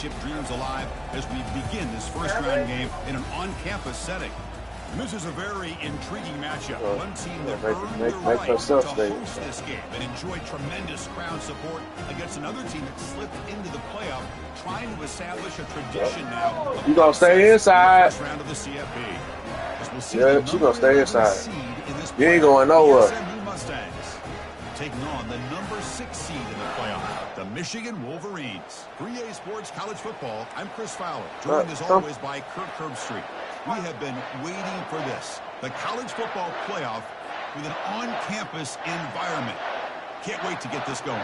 championship dreams alive as we begin this first-round game in an on-campus setting. This is a very intriguing matchup. One team that earned the right to host this game and enjoyed tremendous crowd support against another team that slipped into the playoff, trying to establish a tradition now. You gonna stay inside? First round of the CFP. Yeah, you gonna stay inside. You ain't going nowhere. SMU Mustangs taking on the number 6 seed in the playoff, the Michigan Wolverines. 3A Sports College Football. I'm Chris Fowler, joined as always by Kirk Herbstreit. We have been waiting for this, the college football playoff with an on-campus environment. Can't wait to get this going.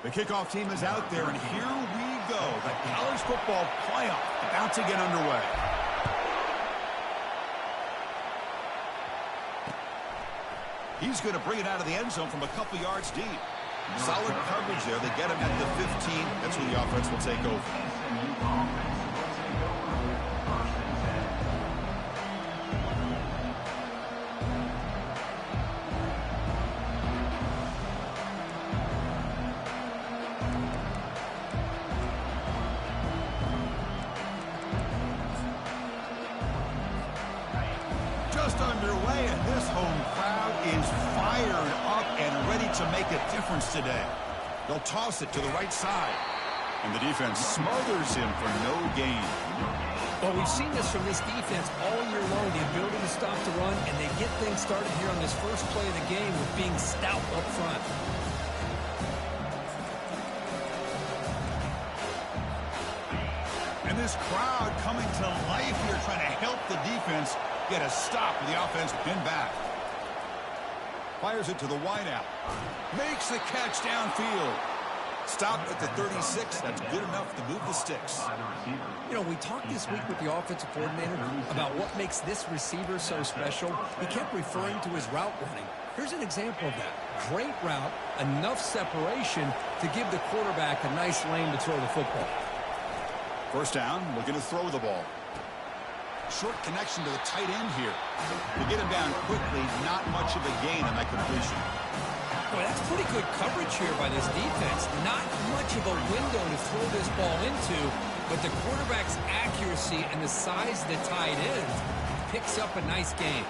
The kickoff team is out there, and here we go. The college football playoff about to get underway. He's going to bring it out of the end zone from a couple yards deep. Solid coverage there. They get him at the 15. That's where the offense will take over. Just underway, and this home crowd is fired up and ready to make a difference today. They'll toss it to the right side, and the defense smothers him for no gain. Well, we've seen this from this defense all year long, the ability to stop the run, and they get things started here on this first play of the game with being stout up front. And this crowd coming to life here, trying to help the defense get a stop with the offense pinned back. Fires it to the wideout. Makes the catch downfield. Stopped at the 36. That's good enough to move the sticks. You know, we talked this week with the offensive coordinator about what makes this receiver so special. He kept referring to his route running. Here's an example of that. Great route, enough separation to give the quarterback a nice lane to throw the football. First down, looking to throw the ball. Short connection to the tight end here. To get him down quickly, not much of a gain on that completion. Boy, that's pretty good coverage here by this defense. Not much of a window to throw this ball into, but the quarterback's accuracy and the size of the tight end picks up a nice gain.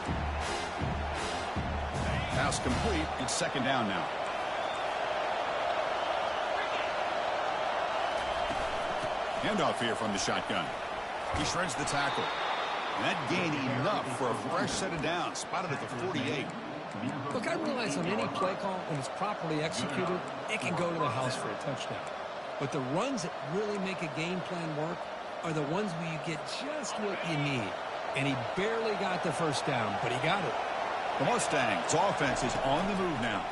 Pass complete. It's second down now. Handoff here from the shotgun. He shreds the tackle. And that gained enough for a fresh set of downs. Spotted at the 48. Look, I realize on any play call, when it's properly executed, it can go to the house for a touchdown. But the runs that really make a game plan work are the ones where you get just what you need. And he barely got the first down, but he got it. The Mustangs' offense is on the move now.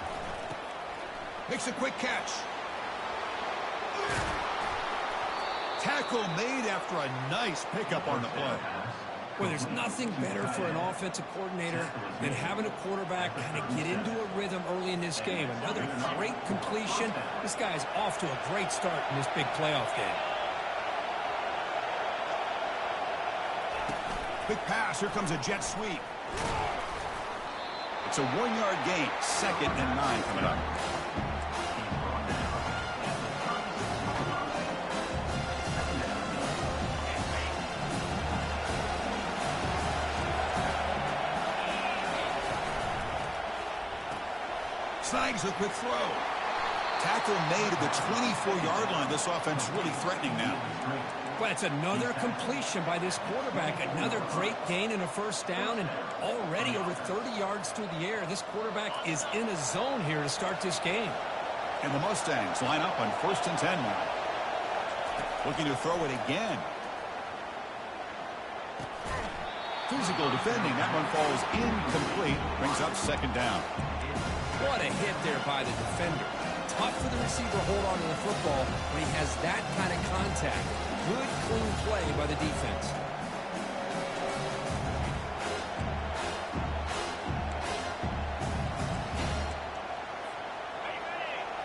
Makes a quick catch. Tackle made after a nice pickup on the play. Well, there's nothing better for an offensive coordinator than having a quarterback kind of get into a rhythm early in this game. Another great completion. This guy's off to a great start in this big playoff game. Big pass. Here comes a jet sweep. It's a 1-yard gain. 2nd and 9 coming up. Snags a quick throw. Tackle made at the 24-yard line. This offense really threatening now. Well, it's another completion by this quarterback. Another great gain and a first down, and already over 30 yards through the air. This quarterback is in a zone here to start this game. And the Mustangs line up on 1st and 10 now. Looking to throw it again. Physical defending. That one falls incomplete. Brings up 2nd down. What a hit there by the defender. Tough for the receiver to hold on to the football when he has that kind of contact. Good, clean play by the defense.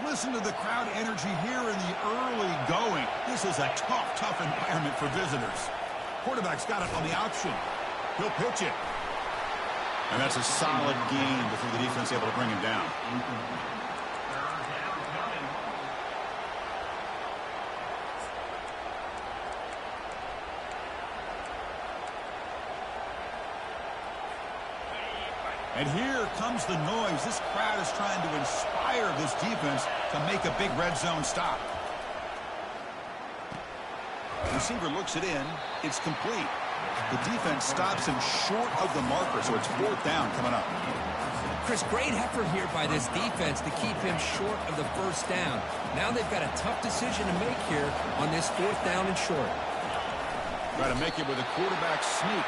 Listen to the crowd energy here in the early going. This is a tough environment for visitors. Quarterback's got it on the option. He'll pitch it. And that's a solid gain before the defense able to bring him down. And here comes the noise. This crowd is trying to inspire this defense to make a big red zone stop. The receiver looks it in. It's complete. The defense stops him short of the marker, so it's 4th down coming up. Chris, great effort here by this defense to keep him short of the 1st down. Now they've got a tough decision to make here on this 4th down and short. Try to make it with a quarterback sneak.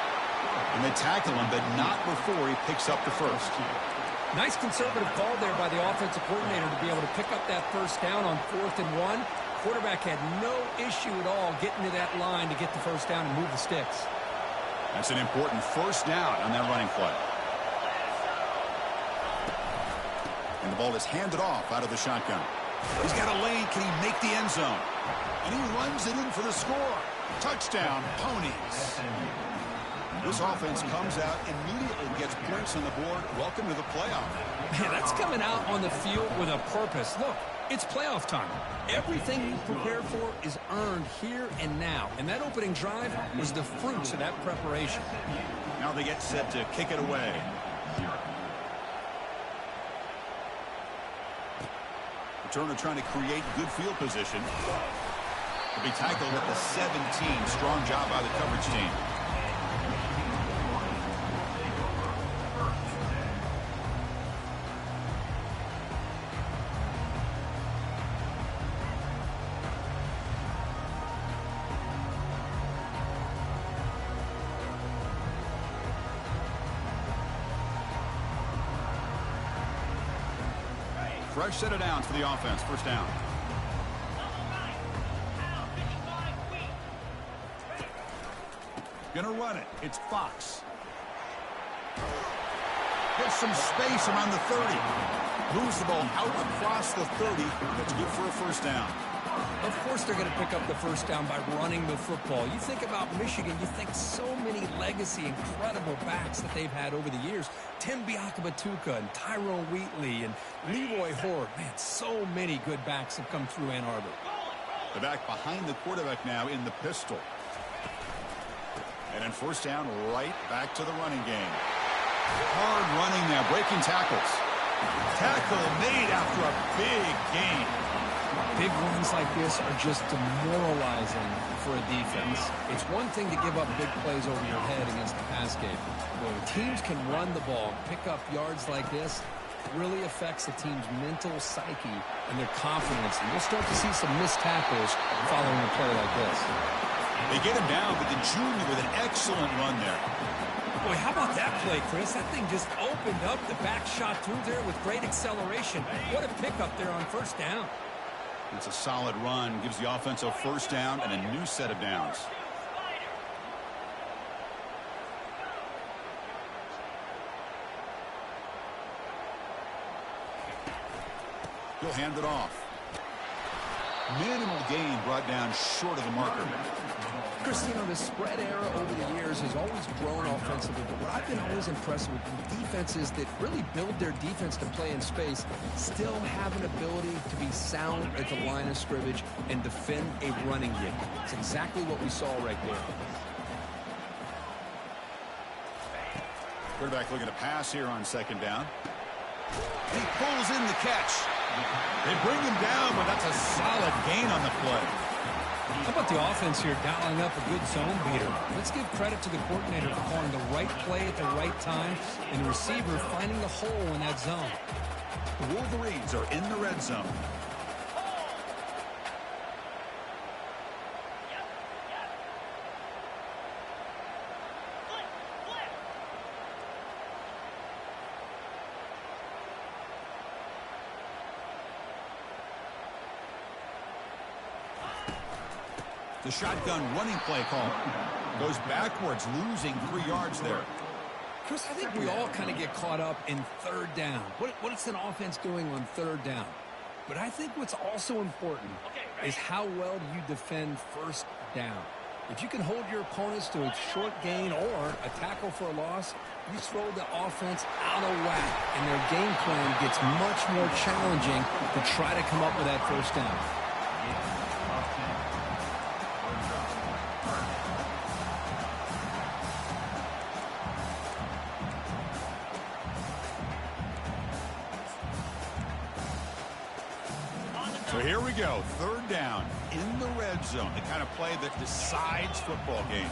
And they tackle him, but not before he picks up the 1st. Nice conservative call there by the offensive coordinator to be able to pick up that 1st down on 4th and 1. Quarterback had no issue at all getting to that line to get the 1st down and move the sticks. That's an important 1st down on that running play. And the ball is handed off out of the shotgun. He's got a lane. Can he make the end zone? And he runs it in for the score. Touchdown, Ponies. This offense comes out immediately, gets points on the board. Welcome to the playoff. Man, that's coming out on the field with a purpose. Look, it's playoff time. Everything you prepare for is earned here and now. And that opening drive was the fruits of that preparation. Now they get set to kick it away. Returner trying to create good field position. He'll be tackled at the 17. Strong job by the coverage team. Fresh set of downs for the offense. 1st down. Gonna run it. It's Fox. Gets some space around the 30. Moves the ball out across the 30. That's good for a 1st down. Of course they're going to pick up the 1st down by running the football. You think about Michigan, you think so many legacy, incredible backs that they've had over the years. Tim Biakabatuka and Tyrone Wheatley and Leroy Horde. Man, so many good backs have come through Ann Arbor. The back behind the quarterback now in the pistol. And then 1st down, right back to the running game. Hard running now, breaking tackles. Tackle made after a big gain. Big runs like this are just demoralizing for a defense. It's one thing to give up big plays over your head against the pass game. When teams can run the ball, pick up yards like this, it really affects the team's mental psyche and their confidence. And we'll start to see some missed tackles following a play like this. They get him down, but the junior with an excellent run there. Boy, how about that play, Chris? That thing just opened up. The back shot through there with great acceleration. What a pickup there on 1st down. It's a solid run. Gives the offense a 1st down and a new set of downs. He'll hand it off. Minimal gain brought down short of the marker. Chris, you know, the spread era over the years has always grown offensively, but what I've been always impressed with defenses that really build their defense to play in space still have an ability to be sound at the line of scrimmage and defend a running game. It's exactly what we saw right there. Quarterback looking to pass here on 2nd down. He pulls in the catch. They bring him down, but that's a solid gain on the play. How about the offense here dialing up a good zone beater? Let's give credit to the coordinator for calling the right play at the right time and the receiver finding the hole in that zone. The Wolverines are in the red zone. The shotgun running play call goes backwards, losing 3 yards there. Chris, I think we all kind of get caught up in 3rd down. What is an offense doing on 3rd down? But I think what's also important is how well do you defend 1st down. If you can hold your opponents to a short gain or a tackle for a loss, you throw the offense out of whack, and their game plan gets much more challenging to try to come up with that first down. So here we go, third down in the red zone, the kind of play that decides football games.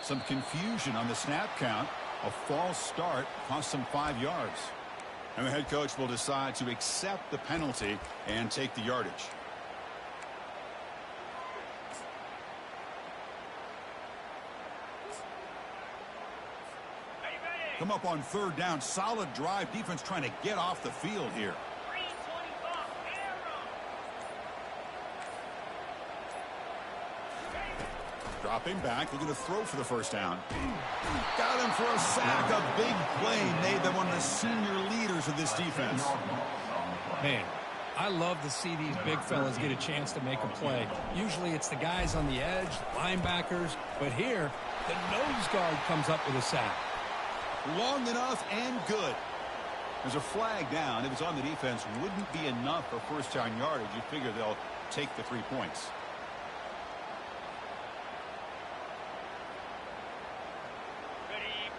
Some confusion on the snap count. A false start cost them 5 yards. And the head coach will decide to accept the penalty and take the yardage. Come up on third down. Solid drive. Defense trying to get off the field here. Dropping back, looking to throw for the first down. Got him for a sack. A big play made them one of the senior leaders of this defense. Man, I love to see these big fellas get a chance to make a play. Usually it's the guys on the edge, linebackers, but here, the nose guard comes up with a sack. Long enough and good. There's a flag down. If it's on the defense, wouldn't be enough for first down yardage. You figure they'll take the 3 points.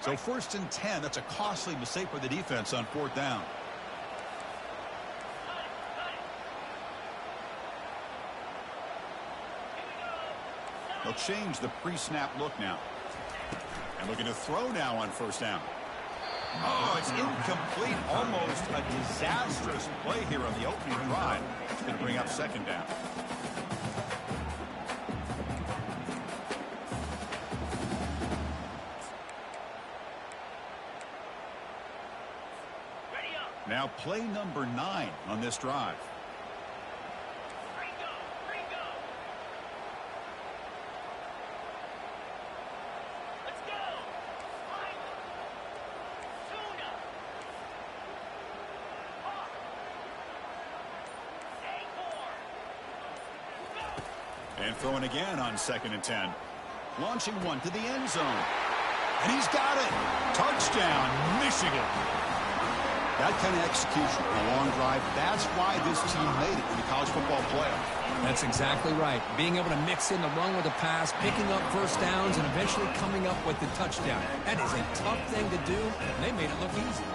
So first and 10, that's a costly mistake for the defense on fourth down. They'll change the pre-snap look now. And looking to throw now on first down. Oh, it's incomplete. Almost a disastrous play here on the opening drive. It's going to bring up second down. Now play number 9 on this drive. Let's go. And throwing again on second and 10. Launching one to the end zone. And he's got it. Touchdown, Michigan. That kind of execution, a long drive, that's why this team made it in the college football playoff. That's exactly right. Being able to mix in the run with the pass, picking up first downs, and eventually coming up with the touchdown. That is a tough thing to do, and they made it look easy.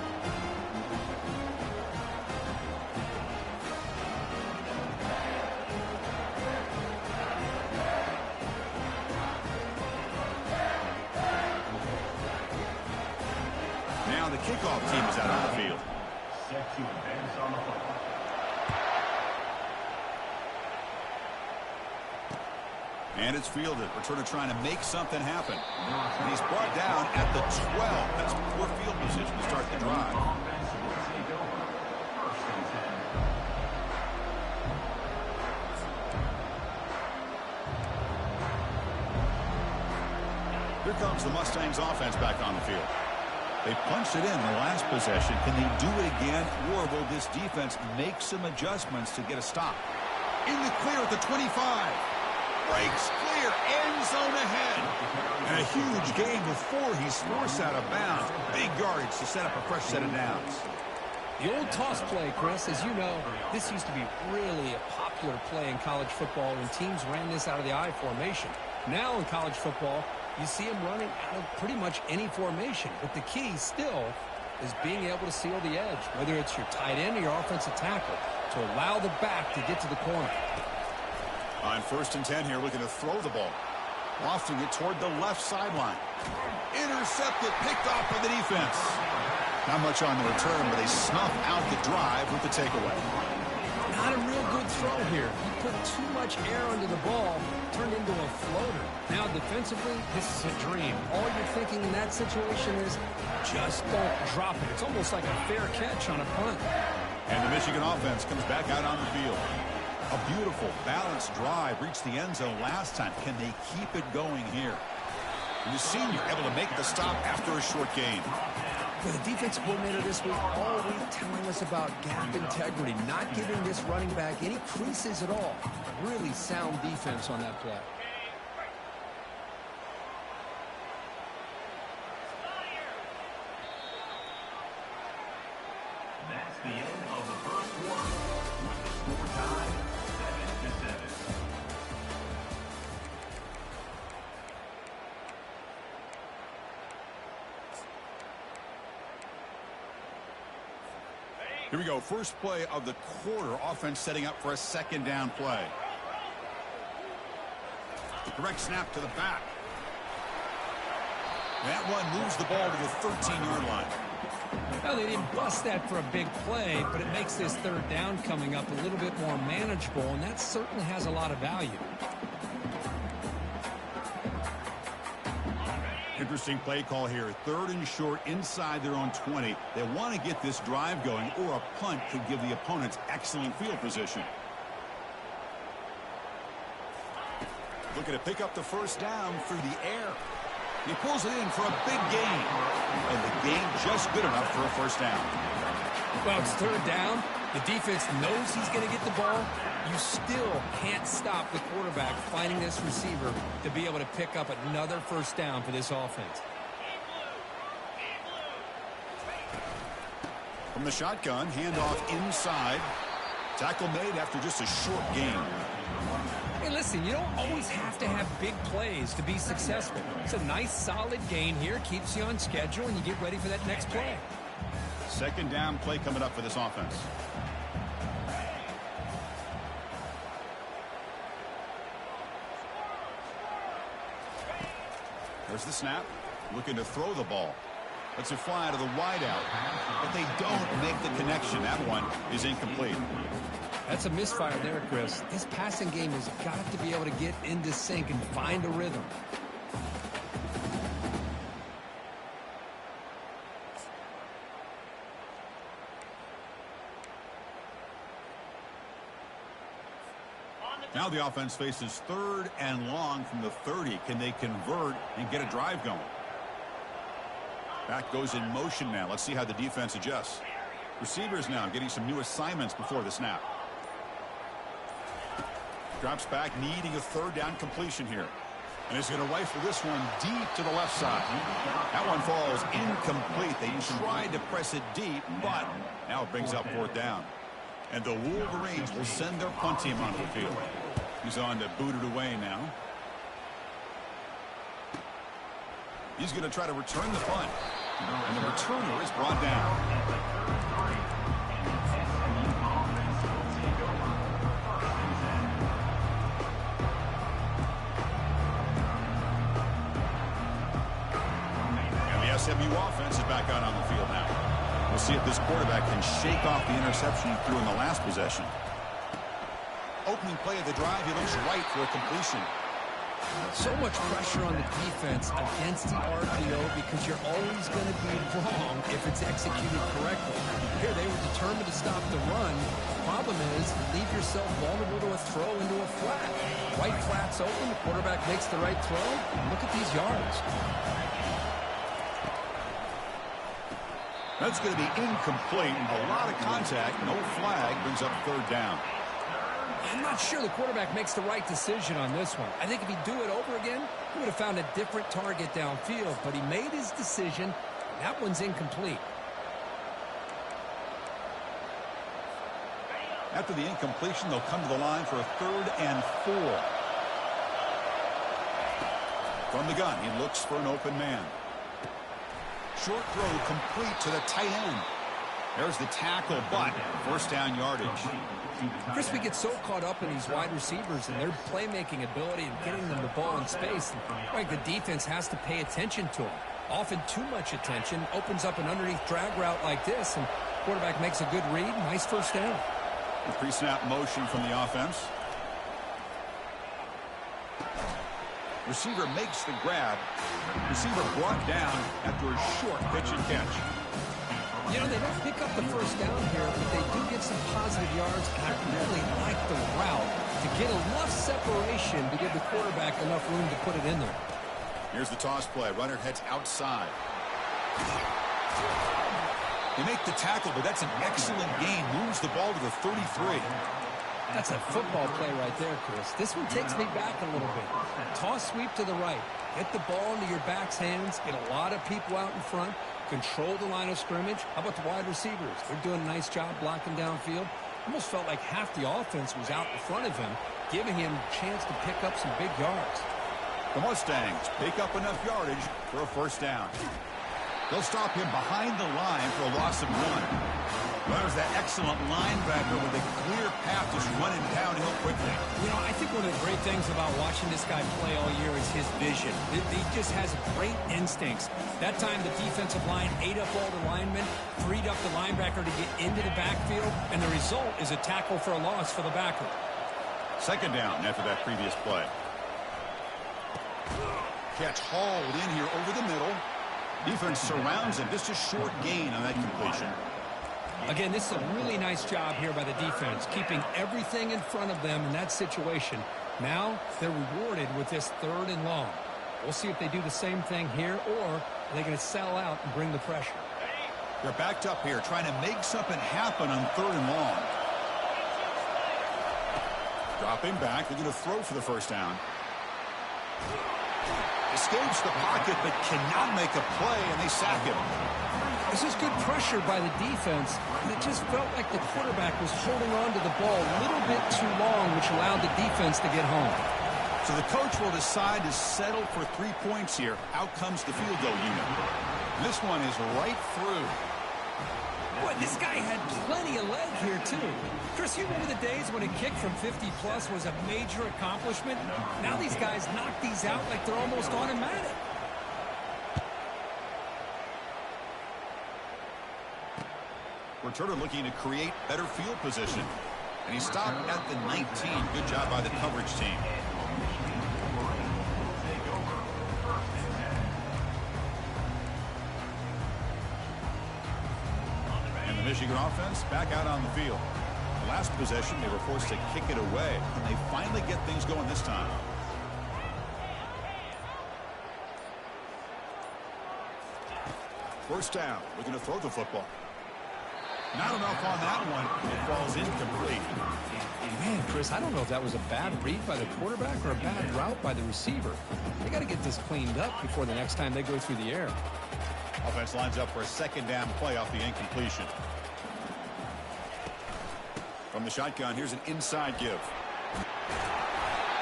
Now the kickoff team is out on the field. And it's fielded. Returner trying to make something happen. And he's brought down at the 12. That's poor field position to start the drive. Here comes the Mustangs offense back on the field. They punched it in the last possession. Can they do it again, or will this defense make some adjustments to get a stop? In the clear at the 25. Breaks clear, end zone ahead. And a huge gain before he's forced out of bounds. Big yardage to set up a fresh set of downs. The old toss play, Chris, as you know, this used to be really a popular play in college football when teams ran this out of the I formation. Now in college football, you see them running out of pretty much any formation. But the key still is being able to seal the edge, whether it's your tight end or your offensive tackle, to allow the back to get to the corner. On first and 10 here, looking to throw the ball. Lofting it toward the left sideline. Intercepted, picked off by the defense. Not much on the return, but they snuff out the drive with the takeaway. Not a real good throw here. He put too much air under the ball, turned into a floater. Now defensively, this is a dream. All you're thinking in that situation is just don't drop it. It's almost like a fair catch on a punt. And the Michigan offense comes back out on the field. A beautiful, balanced drive reached the end zone last time. Can they keep it going here? And the senior able to make the stop after a short gain. For the defense coordinator this week, all week telling us about gap integrity, not giving this running back any creases at all. Really sound defense on that play. That's the end of the first quarter. With the score tied 7-7. Here we go. First play of the quarter. Offense setting up for a second down play. Direct snap to the back. That one moves the ball to the 13-yard line. Well, they didn't bust that for a big play, but it makes this third down coming up a little bit more manageable, and that certainly has a lot of value. Interesting play call here. Third and short inside their own 20. They want to get this drive going, or a punt could give the opponents excellent field position. Looking to pick up the first down through the air. He pulls it in for a big gain. And the gain just good enough for a first down. Well, it's third down. The defense knows he's going to get the ball. You still can't stop the quarterback finding this receiver to be able to pick up another first down for this offense. From the shotgun, handoff inside. Tackle made after just a short gain. Hey, listen, you don't always have to have big plays to be successful. It's a nice, solid gain here. Keeps you on schedule, and you get ready for that next play. Second down play coming up for this offense. There's the snap. Looking to throw the ball. Lets it fly to the wideout. But they don't make the connection. That one is incomplete. That's a misfire there, Chris. This passing game has got to be able to get into sync and find a rhythm. Now the offense faces third and long from the 30. Can they convert and get a drive going? Back goes in motion now. Let's see how the defense adjusts. Receivers now getting some new assignments before the snap. Drops back, needing a third down completion here. And he's going to rifle this one deep to the left side. That one falls incomplete. They tried to press it deep, but now it brings up fourth down. And the Wolverines will send their punt team onto the field. He's on to boot it away now. He's going to try to return the punt. And the returner is brought down. SMU offense is back out on the field now. We'll see if this quarterback can shake off the interception he threw in the last possession. Opening play of the drive, he looks right for a completion. So much pressure on the defense against the RPO because you're always going to be wrong if it's executed correctly. Here, they were determined to stop the run. The problem is, leave yourself vulnerable to a throw into a flat. Right flat's open, the quarterback makes the right throw, and look at these yards. That's going to be incomplete. A lot of contact, no flag, brings up third down. I'm not sure the quarterback makes the right decision on this one. I think if he'd do it over again, he would have found a different target downfield, but he made his decision. That one's incomplete. After the incompletion, they'll come to the line for a 3rd and 4. From the gun, he looks for an open man. Short throw complete to the tight end. There's the tackle, but first down yardage. Chris, we get so caught up in these wide receivers and their playmaking ability and getting them the ball in space. Right, the defense has to pay attention to them. Often too much attention opens up an underneath drag route like this, and quarterback makes a good read. Nice first down. The pre-snap motion from the offense. Receiver makes the grab. Receiver brought down after a short pitch and catch. You know, they don't pick up the first down here, but they do get some positive yards, and I really like the route to get enough separation to give the quarterback enough room to put it in there. Here's the toss play. Runner heads outside. They make the tackle, but that's an excellent gain. Moves the ball to the 33. That's a football play right there, Chris. This one takes me back a little bit. Toss sweep to the right. Get the ball into your back's hands. Get a lot of people out in front. Control the line of scrimmage. How about the wide receivers? They're doing a nice job blocking downfield. Almost felt like half the offense was out in front of him, giving him a chance to pick up some big yards. The Mustangs pick up enough yardage for a first down. They'll stop him behind the line for a loss of 1. There's that excellent linebacker with a clear path just running downhill quickly. You know, I think one of the great things about watching this guy play all year is his vision. He just has great instincts. That time the defensive line ate up all the linemen, freed up the linebacker to get into the backfield, and the result is a tackle for a loss for the backer. Second down after that previous play. Catch hauled in here over the middle. Defense surrounds him. Just a short gain on that completion. Again, this is a really nice job here by the defense, keeping everything in front of them in that situation. Now they're rewarded with this 3rd and long. We'll see if they do the same thing here, or are they going to sell out and bring the pressure? They're backed up here, trying to make something happen on 3rd and long. Dropping back. They're going to throw for the first down. Escapes the pocket, but cannot make a play, and they sack him. This is good pressure by the defense, and it just felt like the quarterback was holding on to the ball a little bit too long, which allowed the defense to get home. So the coach will decide to settle for 3 points here. Out comes the field goal unit. This one is right through. Boy, this guy had plenty of leg here, too. Chris, you remember the days when a kick from 50-plus was a major accomplishment? Now these guys knock these out like they're almost automatic. Returner looking to create better field position. And he stopped at the 19. Good job by the coverage team. And the Michigan offense back out on the field. Last possession, they were forced to kick it away. And they finally get things going this time. First down. We're going to throw the football. Not enough on that one. It falls incomplete. Man, Chris, I don't know if that was a bad read by the quarterback or a bad route by the receiver. They got to get this cleaned up before the next time they go through the air. Offense lines up for a second down play off the incompletion. From the shotgun, here's an inside give.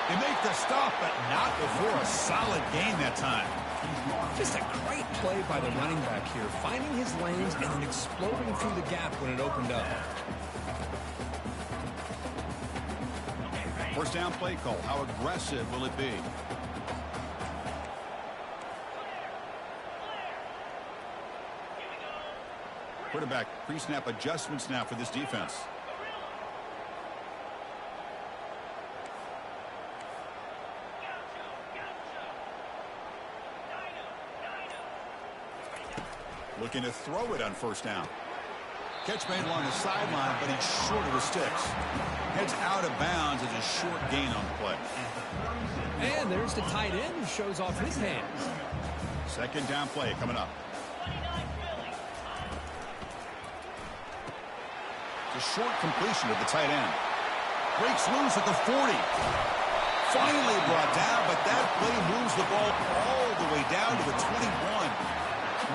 They make the stop, but not before a solid gain that time. Just a great play by the running back here, finding his lanes and then exploding through the gap when it opened up. First down play call. How aggressive will it be? Quarterback pre-snap adjustments now for this defense. Looking to throw it on first down. Catch made along the sideline, but he's short of the sticks. Heads out of bounds as a short gain on the play. And there's the tight end who shows off his hands. Second down play coming up. It's a short completion of the tight end. Breaks loose at the 40. Finally brought down, but that play moves the ball all the way down to the 21.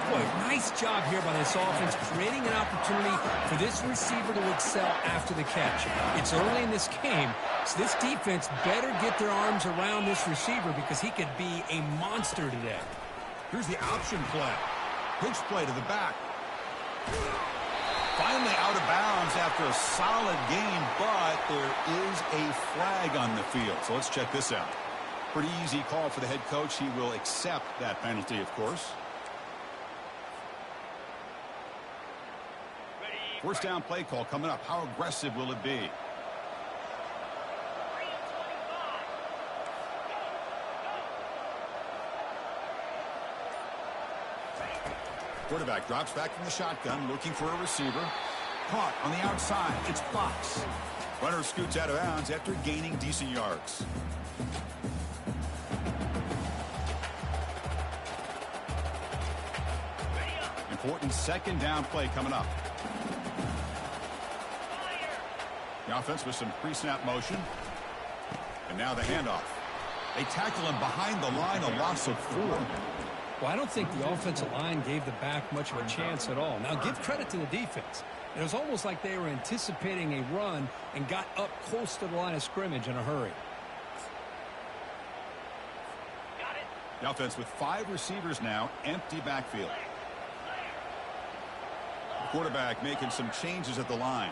Boy, nice job here by this offense, creating an opportunity for this receiver to excel after the catch. It's early in this game, so this defense better get their arms around this receiver because he could be a monster today. Here's the option play. Pitch play to the back. Finally out of bounds after a solid game, but there is a flag on the field. So let's check this out. Pretty easy call for the head coach. He will accept that penalty, of course. First down play call coming up. How aggressive will it be? Quarterback drops back from the shotgun, looking for a receiver. Caught on the outside. It's Fox. Runner scoots out of bounds after gaining decent yards. Important second down play coming up. The offense with some pre-snap motion. And now the handoff. They tackle him behind the line, a loss of 4. Well, I don't think the offensive line gave the back much of a chance at all. Now, give credit to the defense. It was almost like they were anticipating a run and got up close to the line of scrimmage in a hurry. Got it. The offense with 5 receivers now, empty backfield. The quarterback making some changes at the line.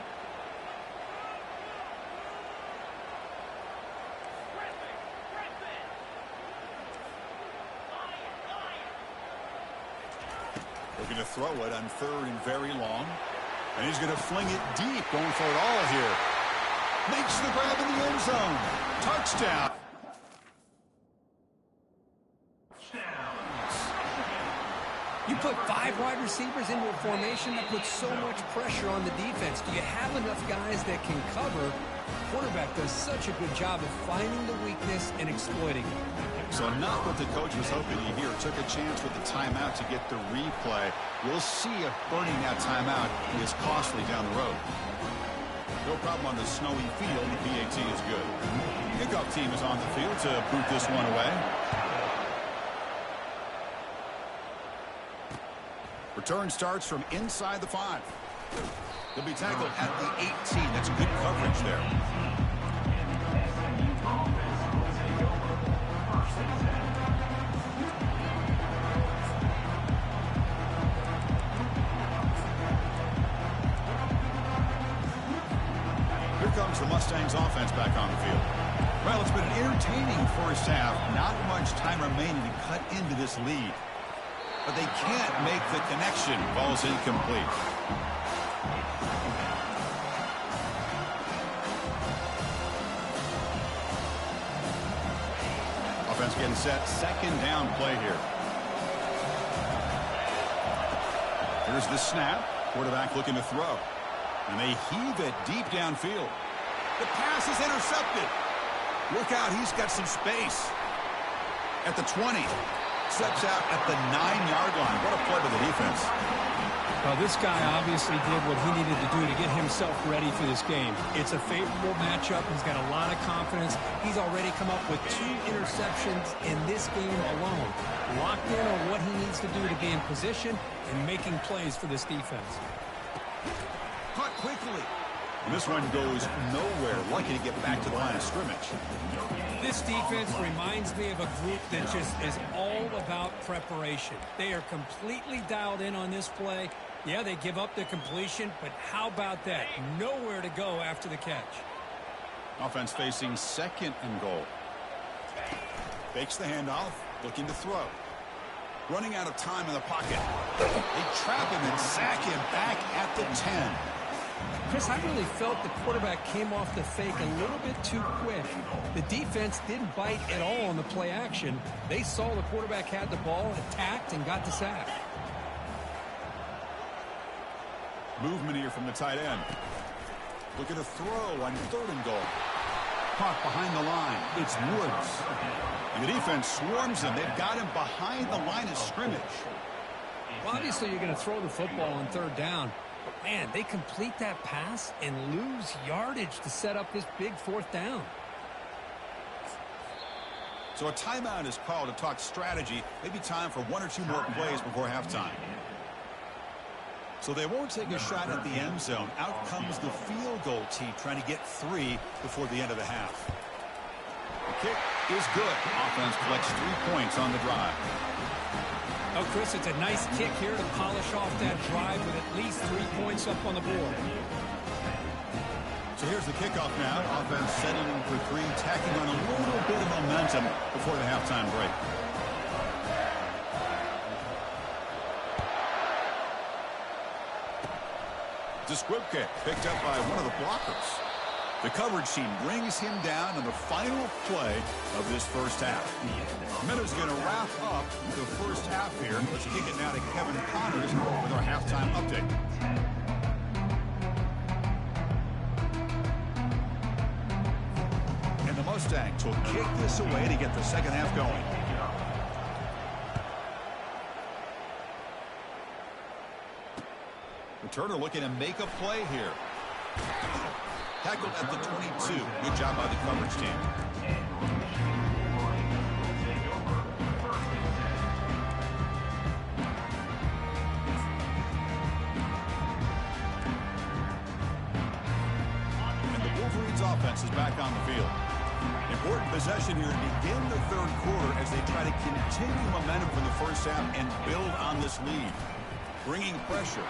Looking to throw it on 3rd and very long. And he's going to fling it deep, going for it all here. Makes the grab in the end zone. Touchdown. You put 5 wide receivers into a formation that puts so much pressure on the defense. Do you have enough guys that can cover? Quarterback does such a good job of finding the weakness and exploiting it. So not what the coach was hoping to hear. Took a chance with the timeout to get the replay. We'll see if burning that timeout is costly down the road. No problem on the snowy field. The PAT is good. Kickoff team is on the field to boot this one away. Return starts from inside the 5. They'll be tackled at the 18. That's good coverage there. Here comes the Mustangs offense back on the field. Well, it's been an entertaining first half. Not much time remaining to cut into this lead. But they can't make the connection. Ball's incomplete. Offense getting set. Second down play here. Here's the snap. Quarterback looking to throw. And they heave it deep downfield. The pass is intercepted. Look out, he's got some space. At the 20. Steps out at the 9-yard line. What a play by the defense. Well, this guy obviously did what he needed to do to get himself ready for this game. It's a favorable matchup. He's got a lot of confidence. He's already come up with 2 interceptions in this game alone. Locked in on what he needs to do to be in position and making plays for this defense. Caught quickly. And this one goes nowhere. Lucky to get back to the line of scrimmage. This defense reminds me of a group that just is all about preparation. They are completely dialed in on this play. Yeah, they give up the completion, but how about that? Nowhere to go after the catch. Offense facing 2nd and goal. Fakes the handoff, looking to throw. Running out of time in the pocket. They trap him and sack him back at the 10. Chris, I really felt the quarterback came off the fake a little bit too quick. The defense didn't bite at all on the play action. They saw the quarterback had the ball, attacked, and got the sack. Movement here from the tight end. Looking to throw on 3rd and goal. Caught behind the line. It's Woods. And the defense swarms him. They've got him behind the line of scrimmage. Well, obviously, you're going to throw the football on 3rd down. But, man, they complete that pass and lose yardage to set up this big 4th down. So a timeout is called to talk strategy. Maybe time for 1 or 2 more plays before halftime. So they won't take a shot at the end zone. Out comes the field goal team trying to get 3 before the end of the half. The kick is good. Offense collects 3 points on the drive. Oh, Chris, it's a nice kick here to polish off that drive with at least 3 points up on the board. So here's the kickoff now. Offense settling for 3, tacking on a little bit of momentum before the halftime break. It's a squib kick picked up by one of the blockers. The coverage team brings him down in the final play of this first half. Minutes going to wrap up the first half here. Let's kick it now to Kevin Connors with our halftime update. And the Mustangs will kick this away to get the second half going. Returner looking to make a play here. Tackled at the 22. Good job by the coverage team. And the Wolverines offense is back on the field. Important possession here to begin the third quarter as they try to continue momentum from the first half and build on this lead. Bringing pressure.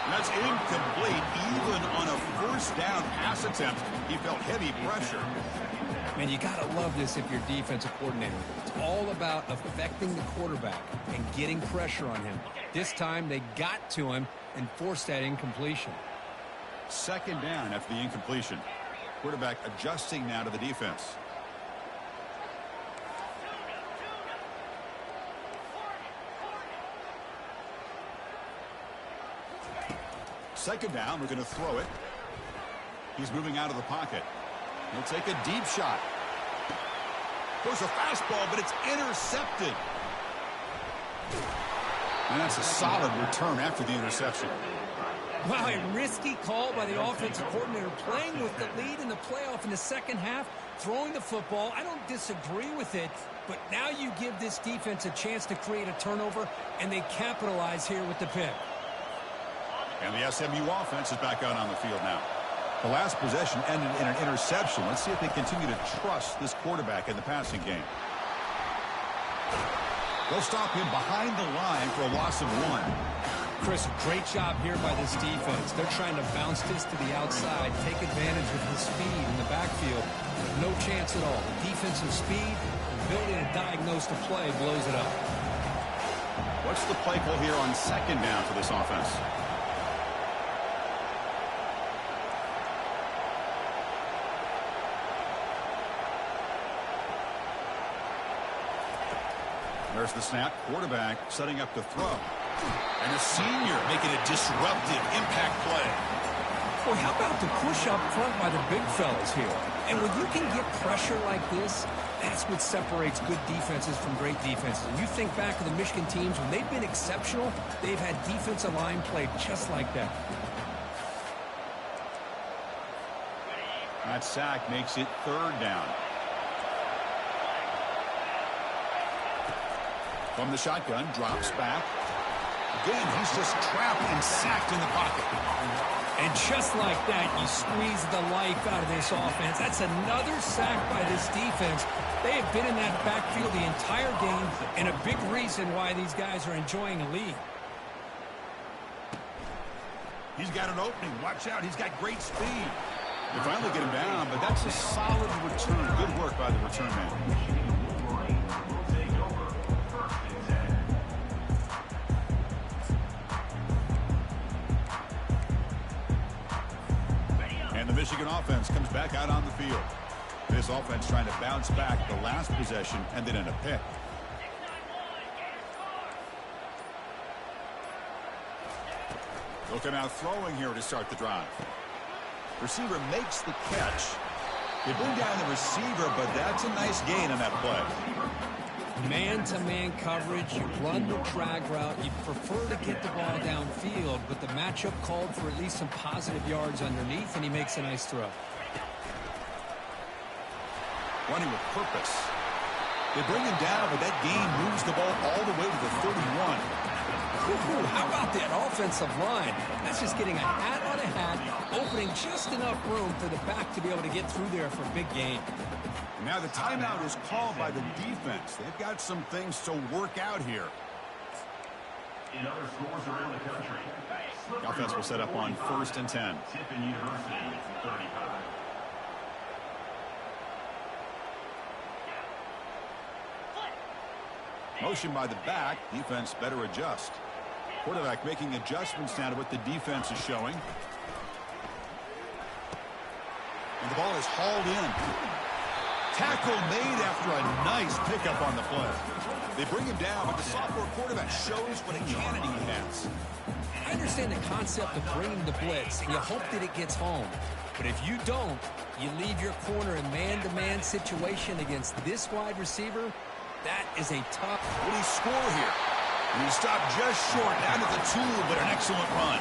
That's incomplete. Even on a first down pass attempt, he felt heavy pressure. Man, you got to love this if you're defensive coordinator. It's all about affecting the quarterback and getting pressure on him. This time, they got to him and forced that incompletion. Second down after the incompletion. Quarterback adjusting now to the defense. Second down, we're going to throw it. He's moving out of the pocket. He'll take a deep shot. Goes a fastball, but it's intercepted. And that's a solid return after the interception. Wow, a risky call by the offensive coordinator, playing with the lead in the playoff in the second half, throwing the football. I don't disagree with it, but now you give this defense a chance to create a turnover, and they capitalize here with the pick. And the SMU offense is back out on the field now. The last possession ended in an interception. Let's see if they continue to trust this quarterback in the passing game. They'll stop him behind the line for a loss of 1. Chris, great job here by this defense. They're trying to bounce this to the outside, take advantage of his speed in the backfield. No chance at all. The defensive speed, the ability to diagnose the play, blows it up. What's the play call here on second down for this offense? There's the snap. Quarterback setting up to throw. And a senior making a disruptive impact play. Boy, how about the push up front by the big fellas here? And when you can get pressure like this, that's what separates good defenses from great defenses. And you think back to the Michigan teams, when they've been exceptional, they've had defensive line play just like that. That sack makes it third down. From the shotgun, drops back. Again, he's just trapped and sacked in the pocket. And just like that, you squeeze the life out of this offense. That's another sack by this defense. They have been in that backfield the entire game, and a big reason why these guys are enjoying a lead. He's got an opening. Watch out. He's got great speed. They finally get him down, but that's a solid return. Good work by the return man. The Michigan offense comes back out on the field. This offense trying to bounce back the last possession and then in a pick. Looking out throwing here to start the drive. Receiver makes the catch. They bring down the receiver, but that's a nice gain on that play. Man-to-man coverage, you run the drag route, you prefer to get the ball downfield, but the matchup called for at least some positive yards underneath, and he makes a nice throw. Running with purpose. They bring him down, but that gain moves the ball all the way to the 31. Ooh, how about that offensive line? That's just getting a hat on a hat, opening just enough room for the back to be able to get through there for a big gain. Now the timeout is called by the defense. They've got some things to work out here. In other schools around the country, The offense will set up on 1st and 10. Tiffin University, 35. Motion by the back. Defense better adjust. Quarterback making adjustments now to what the defense is showing. And the ball is hauled in. Tackle made after a nice pickup on the play. They bring him down, but the sophomore quarterback shows what a cannon he has. I understand the concept of bringing the blitz, and you hope that it gets home. But if you don't, you leave your corner in man-to-man situation against this wide receiver. That is a tough. Will he score here? And he stopped just short, down to the 2, but an excellent run.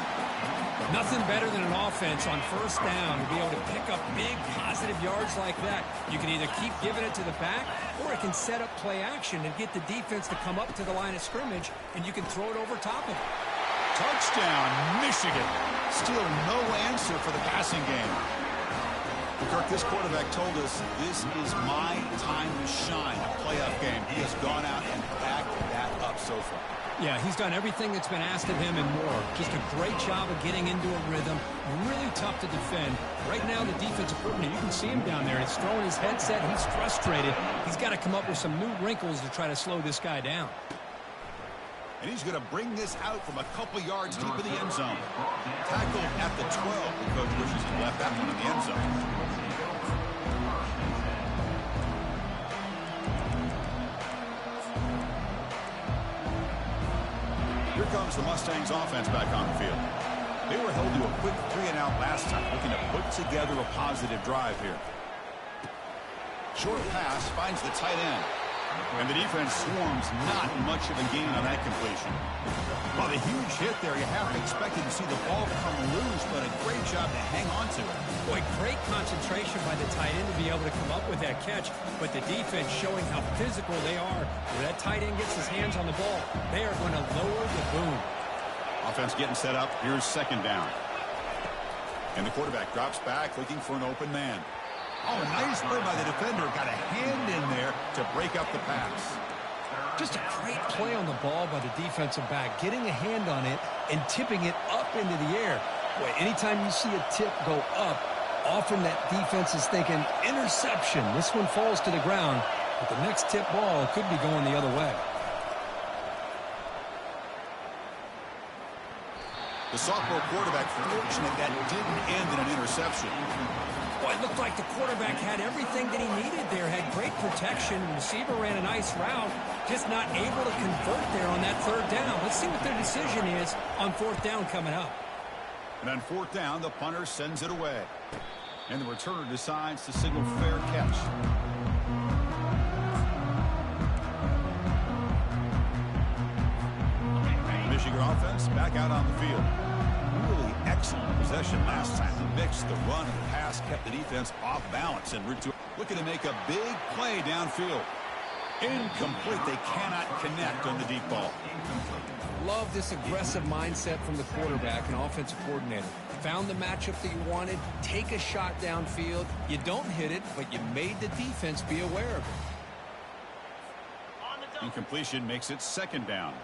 Nothing better than an offense on first down to be able to pick up big positive yards like that. You can either keep giving it to the back, or it can set up play action and get the defense to come up to the line of scrimmage, and you can throw it over top of it. Touchdown, Michigan. Still no answer for the passing game. Kirk, this quarterback told us this is my time to shine, a playoff game. He has gone out and backed that up so far. Yeah, he's done everything that's been asked of him and more. Just a great job of getting into a rhythm. Really tough to defend. Right now, the defensive coordinator, you can see him down there. He's throwing his headset. He's frustrated. He's got to come up with some new wrinkles to try to slow this guy down. And he's going to bring this out from a couple yards deep in the end zone. Tackled at the 12. The coach wishes he left that one in the end zone. Here comes the Mustangs offense back on the field. They were held to a quick 3-and-out last time, looking to put together a positive drive here. Short pass finds the tight end. And the defense swarms, not much of a gain on that completion. Well, the huge hit there, you half expected to see the ball come loose, but a great job to hang on to it. Boy, great concentration by the tight end to be able to come up with that catch, but the defense showing how physical they are. When that tight end gets his hands on the ball, they are going to lower the boom. Offense getting set up. Here's second down. And the quarterback drops back, looking for an open man. Oh, nice play by the defender. Got a hand in there to break up the pass. Just a great play on the ball by the defensive back, getting a hand on it and tipping it up into the air. Boy, anytime you see a tip go up, often that defense is thinking interception. This one falls to the ground, but the next tip ball could be going the other way. The sophomore quarterback fortunate that didn't end in an interception. Boy, it looked like the quarterback had everything that he needed there, had great protection. The receiver ran a nice route, just not able to convert there on that third down. Let's see what their decision is on fourth down coming up. And on fourth down, the punter sends it away. And the returner decides to signal fair catch. Michigan offense back out on the field. Really excellent possession last time. The mix, the run, and the pass kept the defense off balance en route to looking to make a big play downfield. Incomplete. They cannot connect on the deep ball. Love this aggressive mindset from the quarterback and offensive coordinator. Found the matchup that you wanted, take a shot downfield. You don't hit it, but you made the defense be aware of it. Incompletion makes it second down.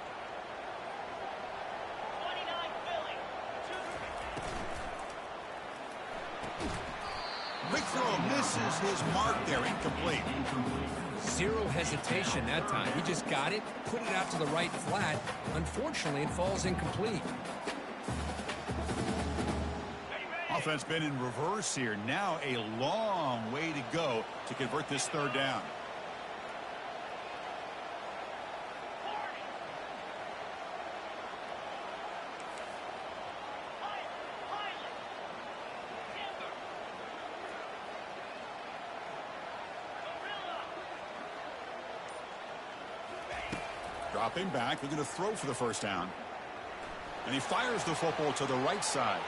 Quick throw misses his mark there, incomplete. Zero hesitation that time. He just got it, put it out to the right flat. Unfortunately, it falls incomplete. Offense been in reverse here. Now a long way to go to convert this third down. Dropping back, looking to throw for the first down. And he fires the football to the right side.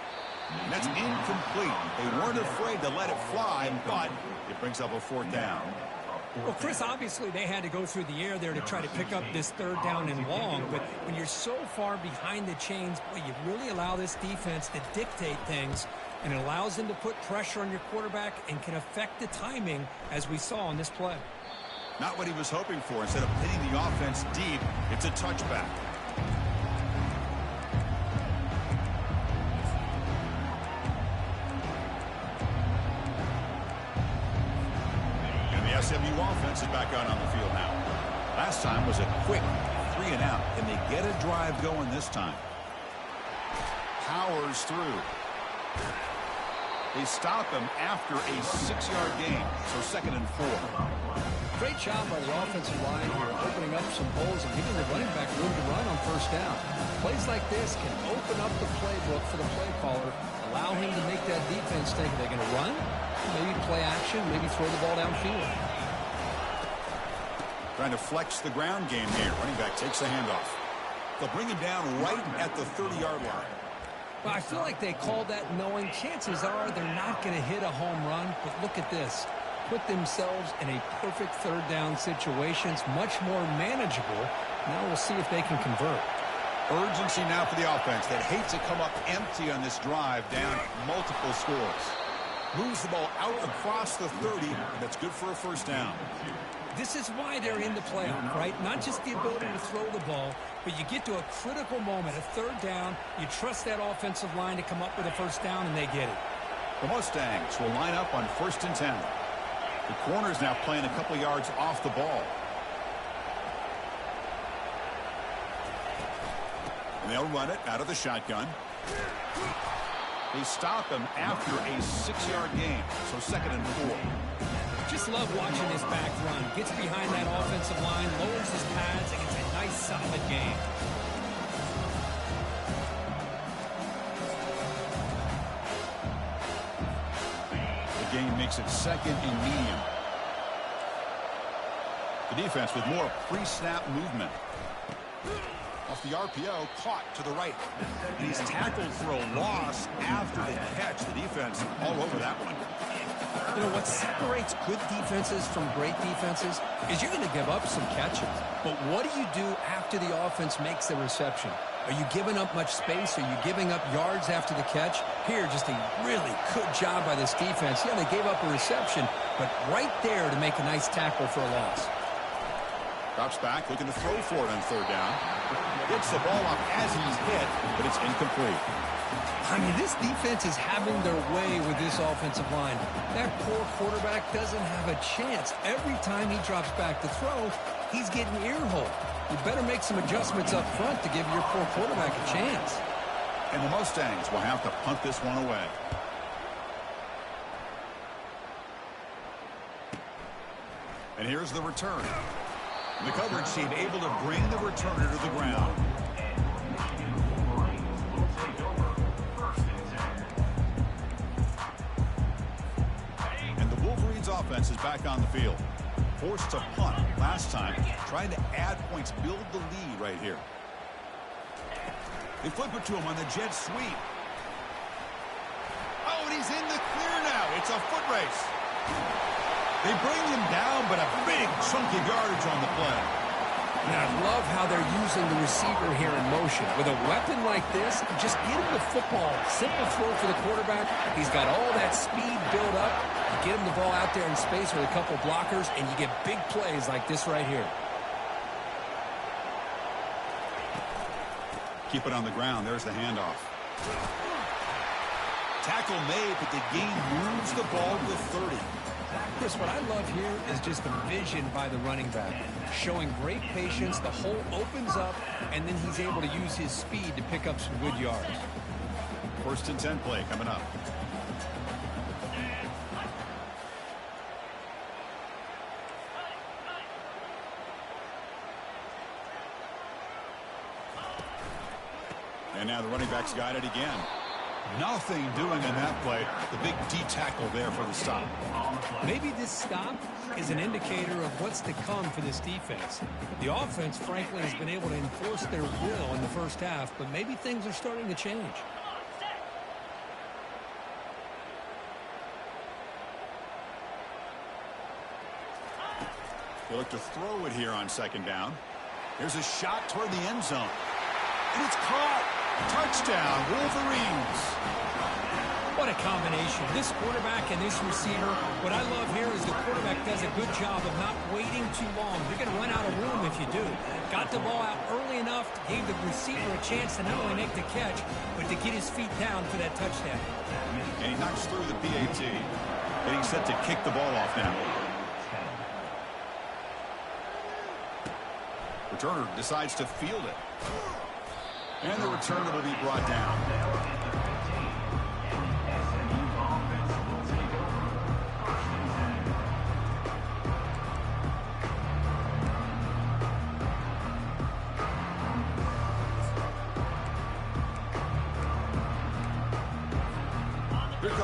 And that's incomplete. They weren't afraid to let it fly, but it brings up a fourth down. Well, Chris, obviously they had to go through the air there to try to pick up this third down and long, but when you're so far behind the chains, boy, you really allow this defense to dictate things, and it allows them to put pressure on your quarterback and can affect the timing, as we saw on this play. Not what he was hoping for. Instead of hitting the offense deep, it's a touchback. And the SMU offense is back out on the field now. Last time was a quick 3-and-out. Can they get a drive going this time? Powers through. They stop him after a 6-yard gain, so 2nd and 4. Great job by the offensive line here, opening up some holes and giving the running back room to run on 1st down. Plays like this can open up the playbook for the play caller, allow him to make that defense think, are they going to run? Maybe play action, maybe throw the ball downfield. Trying to flex the ground game here. Running back takes the handoff. They'll bring him down right at the 30-yard line. Well, I feel like they called that knowing chances are they're not going to hit a home run, but look at this. Put themselves in a perfect 3rd down situation. It's much more manageable. Now we'll see if they can convert. Urgency now for the offense that hate to come up empty on this drive, down multiple scores. Moves the ball out across the 30, and that's good for a 1st down. This is why they're in the playoff, right? Not just the ability to throw the ball, but you get to a critical moment, a 3rd down. You trust that offensive line to come up with a 1st down, and they get it. The Mustangs will line up on 1st and 10. The corner's now playing a couple yards off the ball. And they'll run it out of the shotgun. They stop him after a 6-yard gain, so 2nd and 4. Just love watching this back run. Gets behind that offensive line, lowers his pads, and gets a nice, solid gain. The gain makes it 2nd and medium. The defense with more pre-snap movement. Off the RPO, caught to the right. And he's tackled for a loss after the catch. The defense all over that one. You know, what separates good defenses from great defenses is you're going to give up some catches. But what do you do after the offense makes the reception? Are you giving up much space? Are you giving up yards after the catch? Here, just a really good job by this defense. Yeah, they gave up a reception, but right there to make a nice tackle for a loss. Drops back, looking to throw for it on 3rd down. Gets the ball up as he's hit, but it's incomplete. I mean, this defense is having their way with this offensive line. That poor quarterback doesn't have a chance. Every time he drops back to throw, he's getting ear-holed. You better make some adjustments up front to give your poor quarterback a chance. And the Mustangs will have to punt this one away. And here's the return. The coverage team able to bring the returner to the ground. And the Wolverines offense is back on the field. Forced to punt last time, trying to add points, build the lead right here. They flip it to him on the jet sweep. Oh, and he's in the clear now. It's a foot race. They bring him down, but a big chunk of yardage on the play. Now, I love how they're using the receiver here in motion. With a weapon like this, just get him the football. Simple throw for the quarterback. He's got all that speed built up. You get him the ball out there in space with a couple blockers, and you get big plays like this right here. Keep it on the ground. There's the handoff. Tackle made, but the gain moves the ball to the 30. Chris, what I love here is just the vision by the running back. Showing great patience, the hole opens up, and then he's able to use his speed to pick up some good yards. 1st and 10 play coming up. And now the running back's got it again. Nothing doing in that play. The big D tackle there for the stop. Maybe this stop is an indicator of what's to come for this defense. The offense, frankly, has been able to enforce their will in the 1st half, but maybe things are starting to change. They look to throw it here on 2nd down. Here's a shot toward the end zone. And it's caught. Touchdown, Wolverines. What a combination. This quarterback and this receiver. What I love here is the quarterback does a good job of not waiting too long. You're going to run out of room if you do. Got the ball out early enough, gave the receiver a chance to not only make the catch, but to get his feet down for that touchdown. And he knocks through the PAT. Getting set to kick the ball off now. Returner decides to field it. And the returner will be brought down.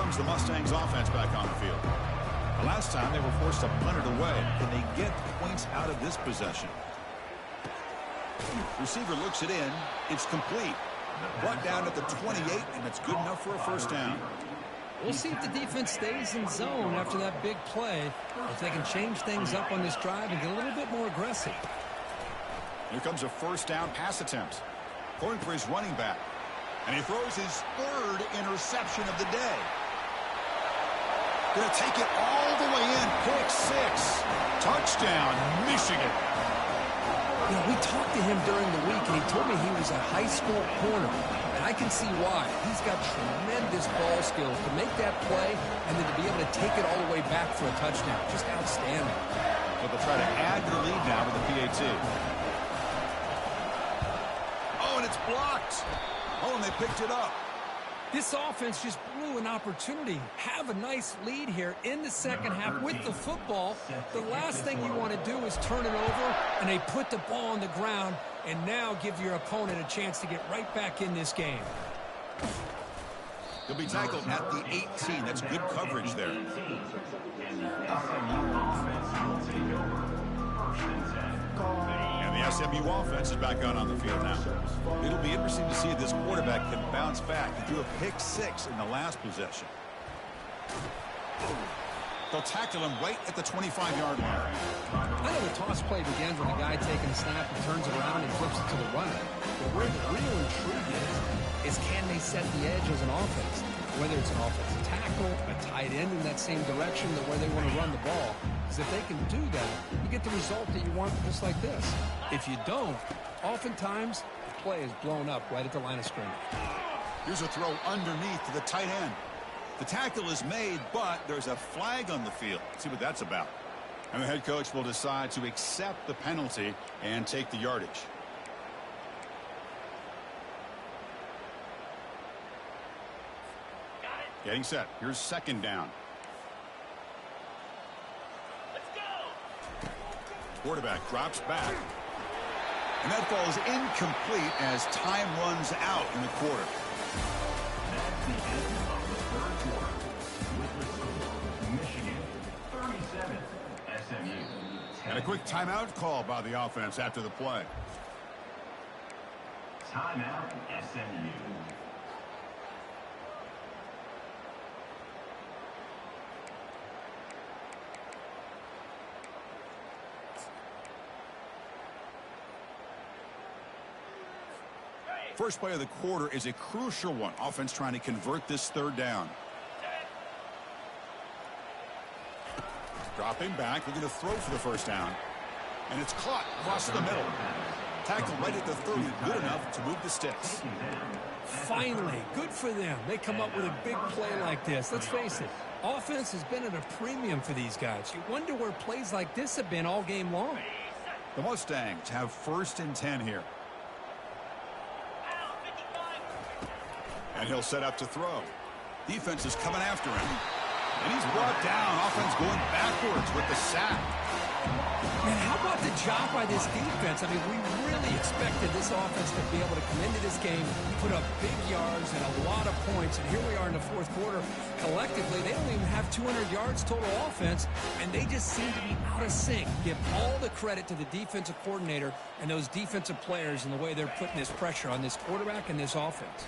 comes the Mustangs offense back on the field. The last time they were forced to punt it away. Can they get points out of this possession? Receiver looks it in. It's complete. Brought down at the 28, and it's good enough for a first down. We'll see if the defense stays in zone after that big play, if they can change things up on this drive and get a little bit more aggressive. Here comes a first down pass attempt. Going for his running back. And he throws his third interception of the day. Going to take it all the way in. Pick 6. Touchdown, Michigan. You know, we talked to him during the week, and he told me he was a high school corner. And I can see why. He's got tremendous ball skills to make that play and then to be able to take it all the way back for a touchdown. Just outstanding. So they'll try to add their lead now with the PAT. Oh, and it's blocked. Oh, and they picked it up. This offense just blew an opportunity. Have a nice lead here in the second half with the football. The last thing you want to do is turn it over, and they put the ball on the ground and now give your opponent a chance to get right back in this game. He'll be tackled at the 18. That's good coverage there. And the SMU offense is back out on the field now. It'll be interesting to see if this quarterback can bounce back. He threw a pick 6 in the last possession. They'll tackle him right at the 25-yard line. I know the toss play begins with a guy taking a snap and turns it around and flips it to the runner. But where the real intrigue is can they set the edge as an offense? Whether it's an offensive tackle, a tight end in that same direction, where they want to run the ball. Because if they can do that, you get the result that you want just like this. If you don't, oftentimes the play is blown up right at the line of scrimmage. Here's a throw underneath to the tight end. The tackle is made, but there's a flag on the field. Let's see what that's about. And the head coach will decide to accept the penalty and take the yardage. Getting set. Here's second down. Let's go. Quarterback drops back. And that falls incomplete as time runs out in the quarter. That's the end of the third quarter. With the score, Michigan 37, SMU 10. And a quick timeout call by the offense after the play. Timeout, SMU. First play of the quarter is a crucial one. Offense trying to convert this third down. Dropping back, looking to throw for the first down. And it's caught across the middle. Tackle right at the 30, good enough to move the sticks. Finally, good for them. They come up with a big play like this. Let's face it, offense has been at a premium for these guys. You wonder where plays like this have been all game long. The Mustangs have 1st and 10 here. And he'll set up to throw. Defense is coming after him. And he's brought down. Offense going backwards with the sack. Man, how about the job by this defense? I mean, we really expected this offense to be able to come into this game, put up big yards and a lot of points. And here we are in the fourth quarter. Collectively, they don't even have 200 yards total offense, and they just seem to be out of sync. Give all the credit to the defensive coordinator and those defensive players and the way they're putting this pressure on this quarterback and this offense.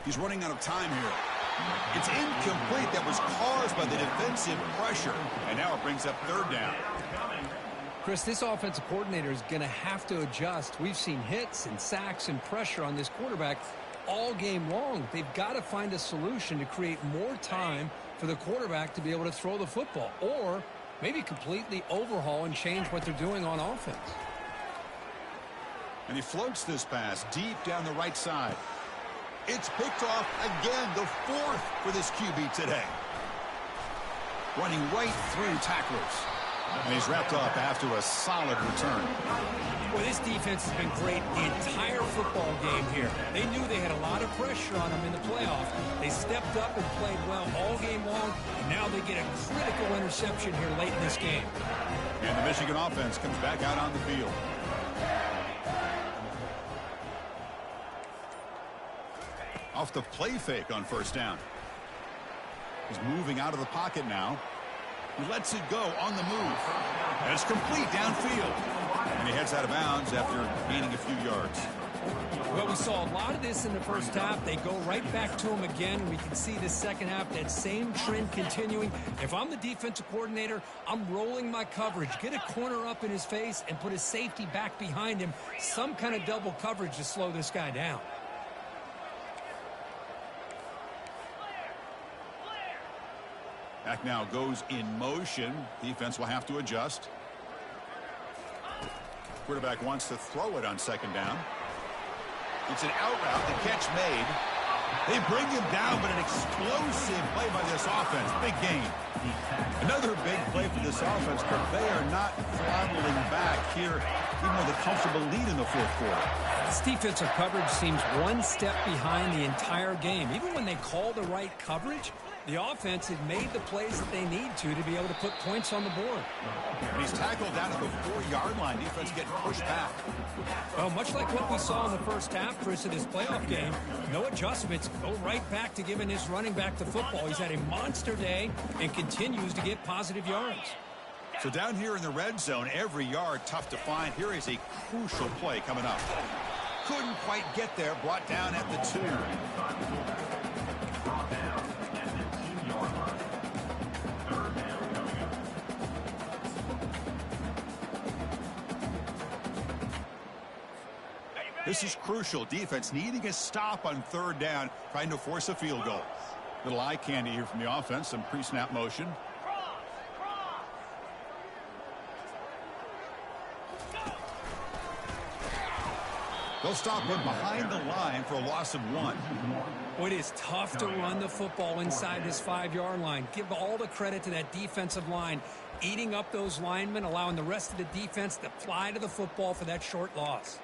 He's running out of time here. It's incomplete. That was caused by the defensive pressure. And now it brings up third down. Chris, this offensive coordinator is going to have to adjust. We've seen hits and sacks and pressure on this quarterback all game long. They've got to find a solution to create more time for the quarterback to be able to throw the football, or maybe completely overhaul and change what they're doing on offense. And he floats this pass deep down the right side. It's picked off again, the 4th for this QB today. Running right through tacklers. And he's wrapped up after a solid return. Well, this defense has been great the entire football game here. They knew they had a lot of pressure on them in the playoffs. They stepped up and played well all game long, and now they get a critical interception here late in this game. And the Michigan offense comes back out on the field. Off the play fake on first down. He's moving out of the pocket now. He lets it go on the move. And it's complete downfield. And he heads out of bounds after gaining a few yards. Well, we saw a lot of this in the first half. They go right back to him again, and we can see the second half, that same trend continuing. If I'm the defensive coordinator, I'm rolling my coverage. Get a corner up in his face and put his safety back behind him. Some kind of double coverage to slow this guy down. Back now goes in motion. Defense will have to adjust. Quarterback wants to throw it on second down. It's an out route. The catch made. They bring him down, but an explosive play by this offense. Big gain. Another big play for this offense, but they are not throttling back here, even with a comfortable lead in the fourth quarter. This defensive coverage seems one step behind the entire game. Even when they call the right coverage, the offense has made the plays that they need to be able to put points on the board. And he's tackled down at the 4-yard line. Defense getting pushed back. Well, much like what we saw in the first half, Chris, of this playoff game, no adjustments. Go right back to giving his running back the football. He's had a monster day and continues to get positive yards. So down here in the red zone, every yard tough to find. Here is a crucial play coming up. Couldn't quite get there. Brought down at the 2. This is crucial. Defense needing a stop on third down, trying to force a field goal. Little eye candy here from the offense. Some pre-snap motion. They'll stop him behind the line for a loss of 1. Well, it is tough to run the football inside this 5-yard line. Give all the credit to that defensive line, eating up those linemen, allowing the rest of the defense to fly to the football for that short loss.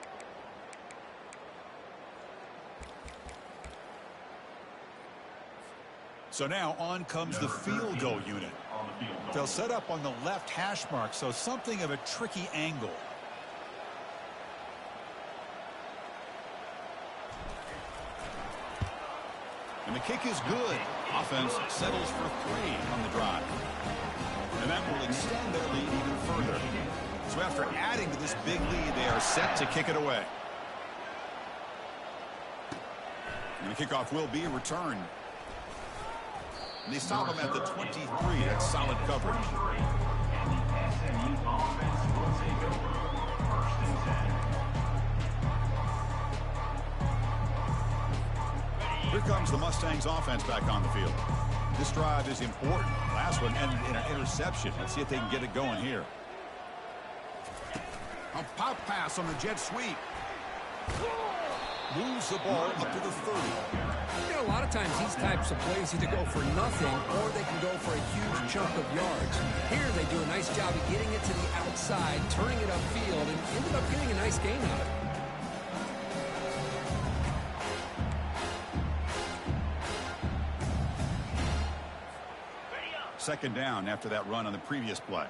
So now on comes the field goal unit. They'll set up on the left hash mark, so something of a tricky angle. And the kick is good. Offense settles for 3 on the drive. And that will extend their lead even further. So after adding to this big lead, they are set to kick it away. And the kickoff will be returned. And they stop him at the 23. That's solid coverage. And the SMU offense will take over. 1st and 10. Here comes the Mustangs offense back on the field. This drive is important. Last one ended in an interception. Let's see if they can get it going here. A pop pass on the jet sweep. Moves the ball up to the 30. You know, a lot of times these types of plays either go for nothing or they can go for a huge chunk of yards. Here they do a nice job of getting it to the outside, turning it upfield, and ended up getting a nice gain out of it. Second down after that run on the previous play.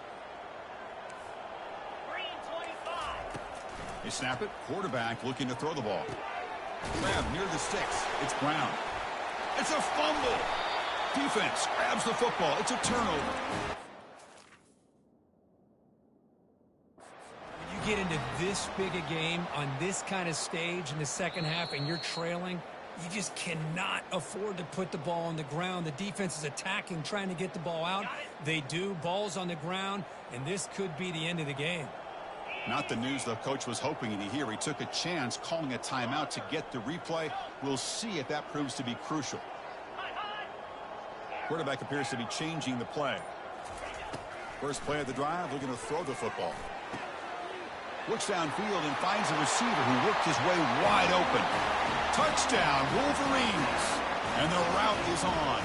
They snap it. Quarterback looking to throw the ball. Grab near the sticks. It's Brown. It's a fumble. Defense grabs the football. It's a turnover. When you get into this big a game on this kind of stage in the second half and you're trailing, you just cannot afford to put the ball on the ground. The defense is attacking, trying to get the ball out. They do. Ball's on the ground, and this could be the end of the game. Not the news the coach was hoping to hear. He took a chance calling a timeout to get the replay. We'll see if that proves to be crucial. Quarterback appears to be changing the play. First play of the drive, looking to throw the football. Looks downfield and finds a receiver who worked his way wide open. Touchdown, Wolverines. And the route is on.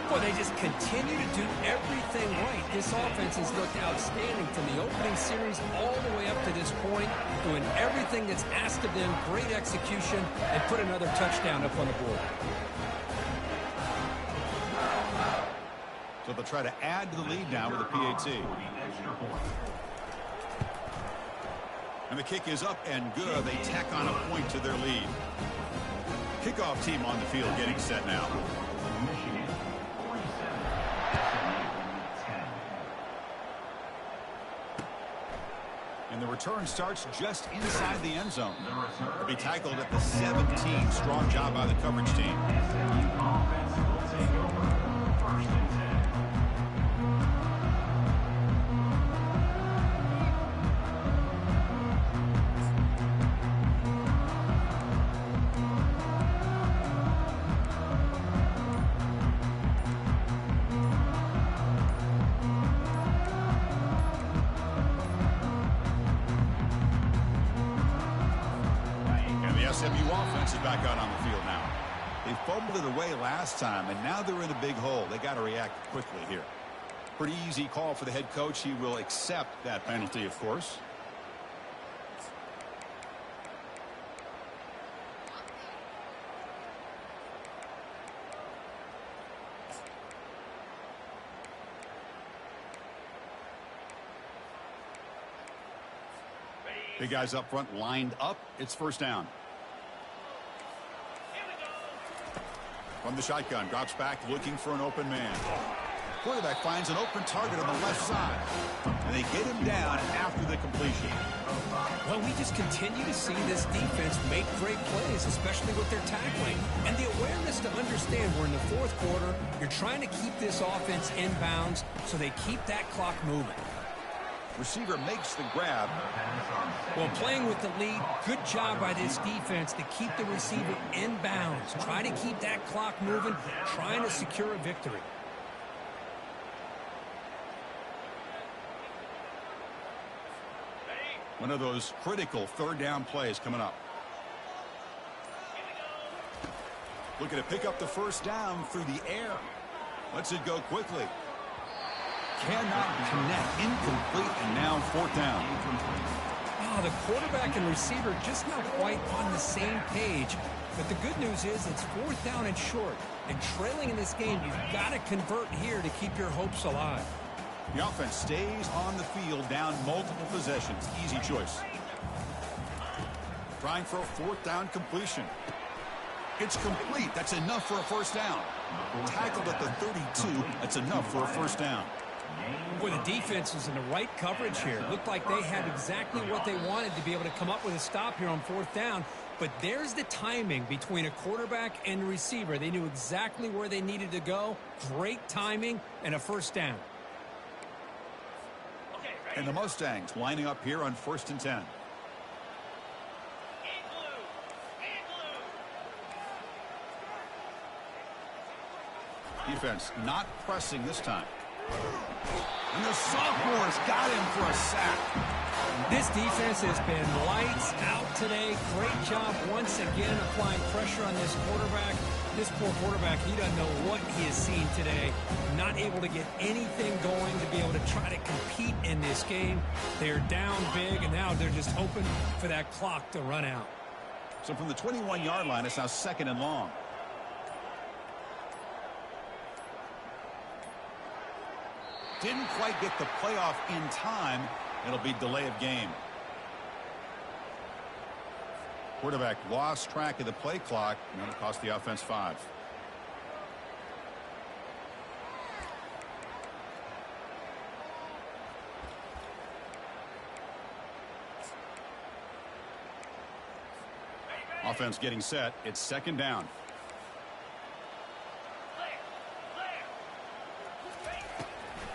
Well, they just continue to do everything right. This offense has looked outstanding from the opening series all the way up to this point, doing everything that's asked of them, great execution, and put another touchdown up on the board. So they'll try to add to the lead now with a PAT. And the kick is up and good. They tack on a point to their lead. Kickoff team on the field getting set now. Return starts just inside the end zone. He'll be tackled at the 17. Strong job by the coverage team. SMU offense will take over. First and 10. SMU offense is back out on the field now. They fumbled it away last time, and now they're in a big hole. They got to react quickly here. Pretty easy call for the head coach. He will accept that penalty, of course. Big guys up front lined up. It's first down. From the shotgun, drops back looking for an open man. Quarterback finds an open target on the left side. And they get him down after the completion. Well, we just continue to see this defense make great plays, especially with their tackling. And the awareness to understand we're in the fourth quarter. You're trying to keep this offense in bounds so they keep that clock moving. Receiver makes the grab. Well, playing with the lead, good job by this defense to keep the receiver in bounds. Try to keep that clock moving, trying to secure a victory. One of those critical third down plays coming up. Looking to pick up the first down through the air. Lets it go quickly. Cannot connect. Incomplete, and now fourth down. Oh, the quarterback and receiver just not quite on the same page. But the good news is it's fourth down and short. And trailing in this game, you've got to convert here to keep your hopes alive. The offense stays on the field, down multiple possessions. Easy choice. Trying for a fourth down completion. It's complete. That's enough for a first down. Tackled at the 32. That's enough for a first down. Boy, the defense is in the right coverage here. Looked like they had exactly what they wanted to be able to come up with a stop here on fourth down. But there's the timing between a quarterback and a receiver. They knew exactly where they needed to go. Great timing and a first down. And the Mustangs lining up here on first and 10. Defense not pressing this time. And the sophomores got him for a sack. This defense has been lights out today. Great job once again applying pressure on this quarterback. This poor quarterback, he doesn't know what he has seen today. Not able to get anything going to be able to try to compete in this game. They're down big, and now they're just hoping for that clock to run out. So from the 21-yard line, it's now second and long. Didn't quite get the playoff in time. It'll be delay of game. Quarterback lost track of the play clock, and that'll cost the offense 5. Offense getting set. It's second down.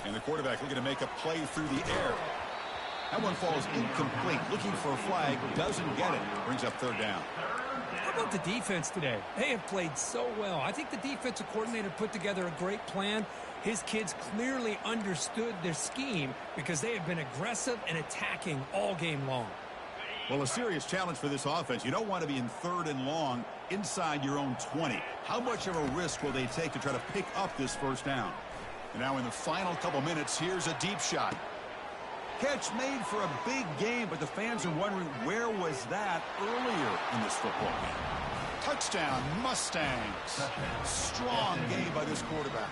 And the quarterback looking to make a play through the air. That one falls incomplete. Looking for a flag. Doesn't get it. Brings up third down. How about the defense today? They have played so well. I think the defensive coordinator put together a great plan. His kids clearly understood their scheme because they have been aggressive and attacking all game long. Well, a serious challenge for this offense. You don't want to be in third and long inside your own 20. How much of a risk will they take to try to pick up this first down? And now in the final couple minutes, here's a deep shot. Catch made for a big game, but the fans are wondering where was that earlier in this football game. Touchdown, Mustangs. Strong game by this quarterback.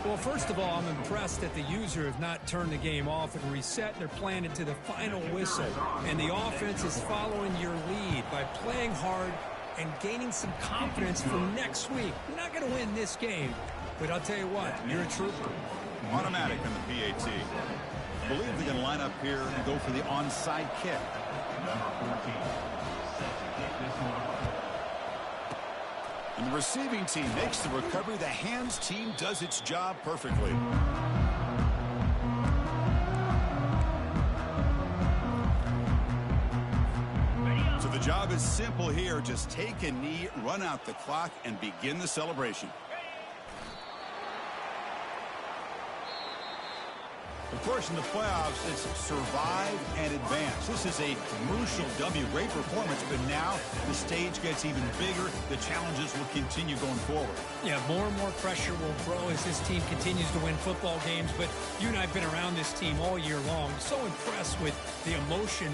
Well, first of all, I'm impressed that the user have not turned the game off and reset. They're playing it to the final whistle. And the offense is following your lead by playing hard and gaining some confidence for next week. You're not going to win this game, but I'll tell you what, you're a trooper. Automatic on the PAT. I believe they're going to line up here and go for the onside kick. Number 14, set to kick this one off. And the receiving team makes the recovery. The hands team does its job perfectly. So the job is simple here. Just take a knee, run out the clock, and begin the celebration. Of course, in the playoffs, it's survive and advance. This is a crucial W. Great performance, but now the stage gets even bigger. The challenges will continue going forward. Yeah, more and more pressure will grow as this team continues to win football games. But you and I have been around this team all year long. So impressed with the emotion